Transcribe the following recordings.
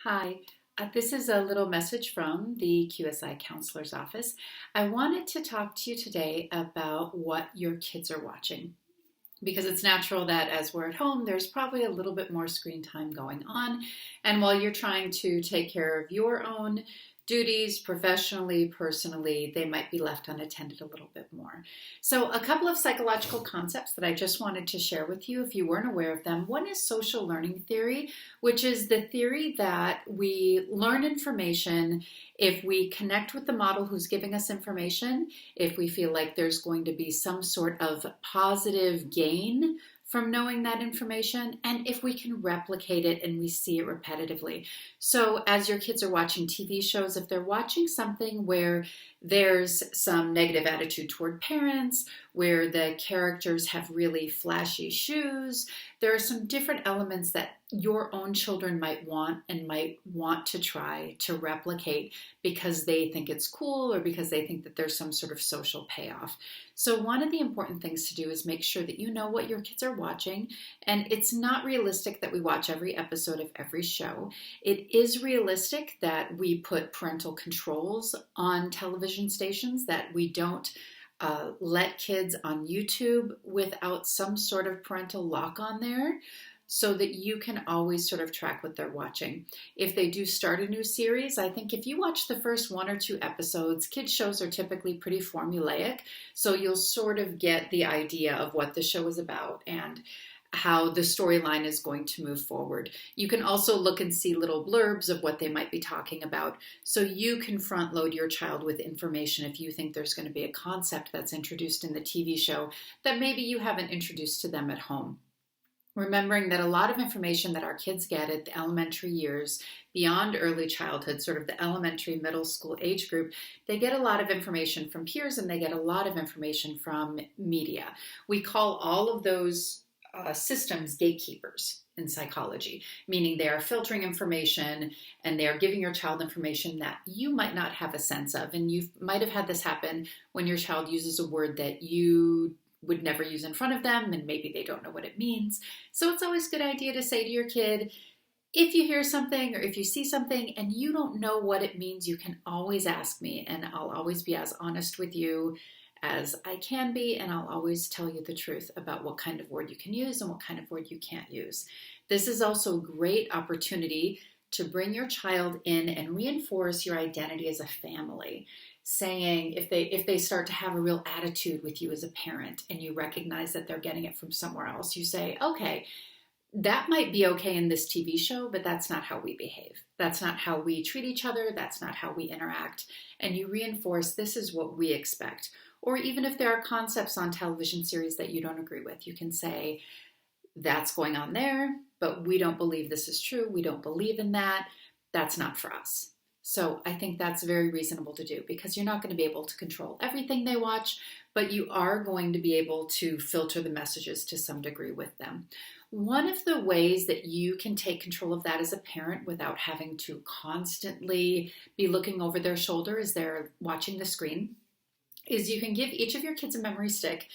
Hi, this is a little message from the QSI Counselor's Office. I wanted to talk to you today about what your kids are watching because it's natural that as we're at home, there's probably a little bit more screen time going on. And while you're trying to take care of your own duties professionally, personally, they might be left unattended a little bit more. So, a couple of psychological concepts that I just wanted to share with you if you weren't aware of them. One is social learning theory, which is the theory that we learn information if we connect with the model who's giving us information, if we feel like there's going to be some sort of positive gain from knowing that information, and if we can replicate it and we see it repetitively. So as your kids are watching TV shows, if they're watching something where there's some negative attitude toward parents, where the characters have really flashy shoes, there are some different elements that your own children might want to try to replicate because they think it's cool or because they think that there's some sort of social payoff. So one of the important things to do is make sure that you know what your kids are watching, and it's not realistic that we watch every episode of every show. It is realistic that we put parental controls on television stations, that we don't let kids on YouTube without some sort of parental lock on there, so that you can always sort of track what they're watching. If they do start a new series, I think if you watch the first one or two episodes, kids shows are typically pretty formulaic, so you'll sort of get the idea of what the show is about and how the storyline is going to move forward. You can also look and see little blurbs of what they might be talking about, so you can front load your child with information if you think there's going to be a concept that's introduced in the TV show that maybe you haven't introduced to them at home. Remembering that a lot of information that our kids get at the elementary years, beyond early childhood, sort of the elementary, middle school age group, they get a lot of information from peers and they get a lot of information from media. We call all of those systems gatekeepers in psychology, meaning they are filtering information and they are giving your child information that you might not have a sense of. And you might have had this happen when your child uses a word that you would never use in front of them, and maybe they don't know what it means. So it's always a good idea to say to your kid, if you hear something or if you see something and you don't know what it means, you can always ask me, and I'll always be as honest with you as I can be, and I'll always tell you the truth about what kind of word you can use and what kind of word you can't use. This is also a great opportunity to bring your child in and reinforce your identity as a family. Saying if they start to have a real attitude with you as a parent and you recognize that they're getting it from somewhere else, you say, okay, that might be okay in this TV show, but that's not how we behave. That's not how we treat each other. That's not how we interact. And you reinforce this is what we expect. Or even if there are concepts on television series that you don't agree with, you can say, that's going on there, but we don't believe this is true. We don't believe in that. That's not for us. So I think that's very reasonable to do because you're not going to be able to control everything they watch, but you are going to be able to filter the messages to some degree with them. One of the ways that you can take control of that as a parent without having to constantly be looking over their shoulder as they're watching the screen is you can give each of your kids a memory stick.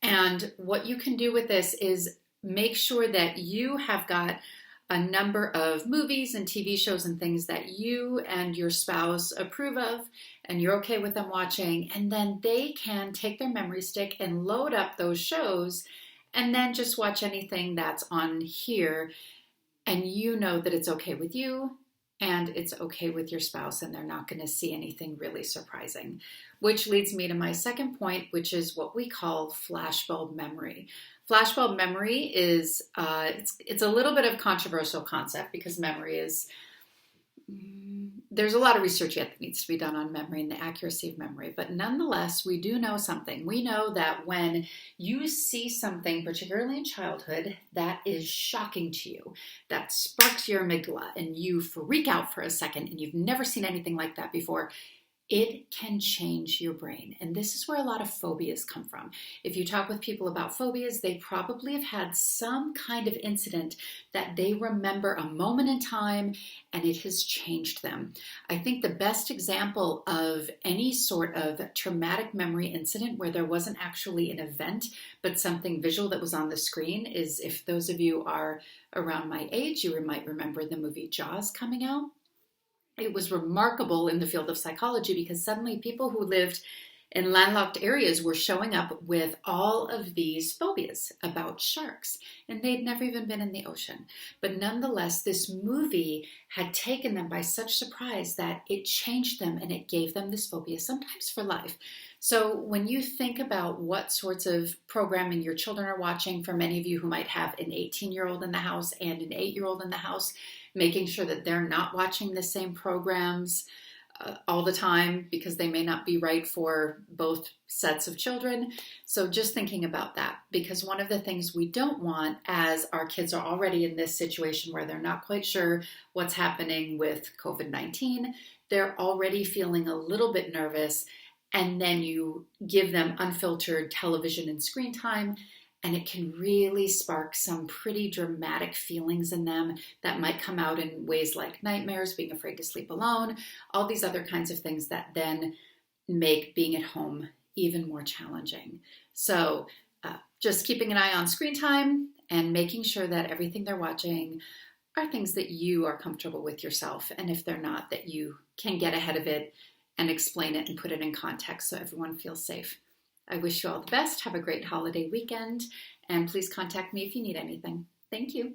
And what you can do with this is make sure that you have got a number of movies and TV shows and things that you and your spouse approve of and you're okay with them watching, and then they can take their memory stick and load up those shows and then just watch anything that's on here, and you know that it's okay with you and it's okay with your spouse and they're not going to see anything really surprising. Which leads me to my second point, which is what we call flashbulb memory. Flashbulb memory is, it's a little bit of a controversial concept because memory is, there's a lot of research yet that needs to be done on memory and the accuracy of memory, but nonetheless, we do know something. We know that when you see something, particularly in childhood, that is shocking to you, that sparks your amygdala and you freak out for a second and you've never seen anything like that before, it can change your brain. And this is where a lot of phobias come from. If you talk with people about phobias, they probably have had some kind of incident that they remember a moment in time and it has changed them. I think the best example of any sort of traumatic memory incident where there wasn't actually an event, but something visual that was on the screen is, if those of you are around my age, you might remember the movie Jaws coming out. It was remarkable in the field of psychology because suddenly people who lived in landlocked areas were showing up with all of these phobias about sharks, and they'd never even been in the ocean. But nonetheless, this movie had taken them by such surprise that it changed them and it gave them this phobia, sometimes for life. So when you think about what sorts of programming your children are watching, for many of you who might have an 18-year-old in the house and an 8-year-old in the house, making sure that they're not watching the same programs all the time because they may not be right for both sets of children. So just thinking about that, because one of the things we don't want, as our kids are already in this situation where they're not quite sure what's happening with COVID-19, they're already feeling a little bit nervous, and then you give them unfiltered television and screen time, and it can really spark some pretty dramatic feelings in them that might come out in ways like nightmares, being afraid to sleep alone, all these other kinds of things that then make being at home even more challenging. So just keeping an eye on screen time and making sure that everything they're watching are things that you are comfortable with yourself. And if they're not, that you can get ahead of it and explain it and put it in context so everyone feels safe. I wish you all the best. Have a great holiday weekend, and please contact me if you need anything. Thank you.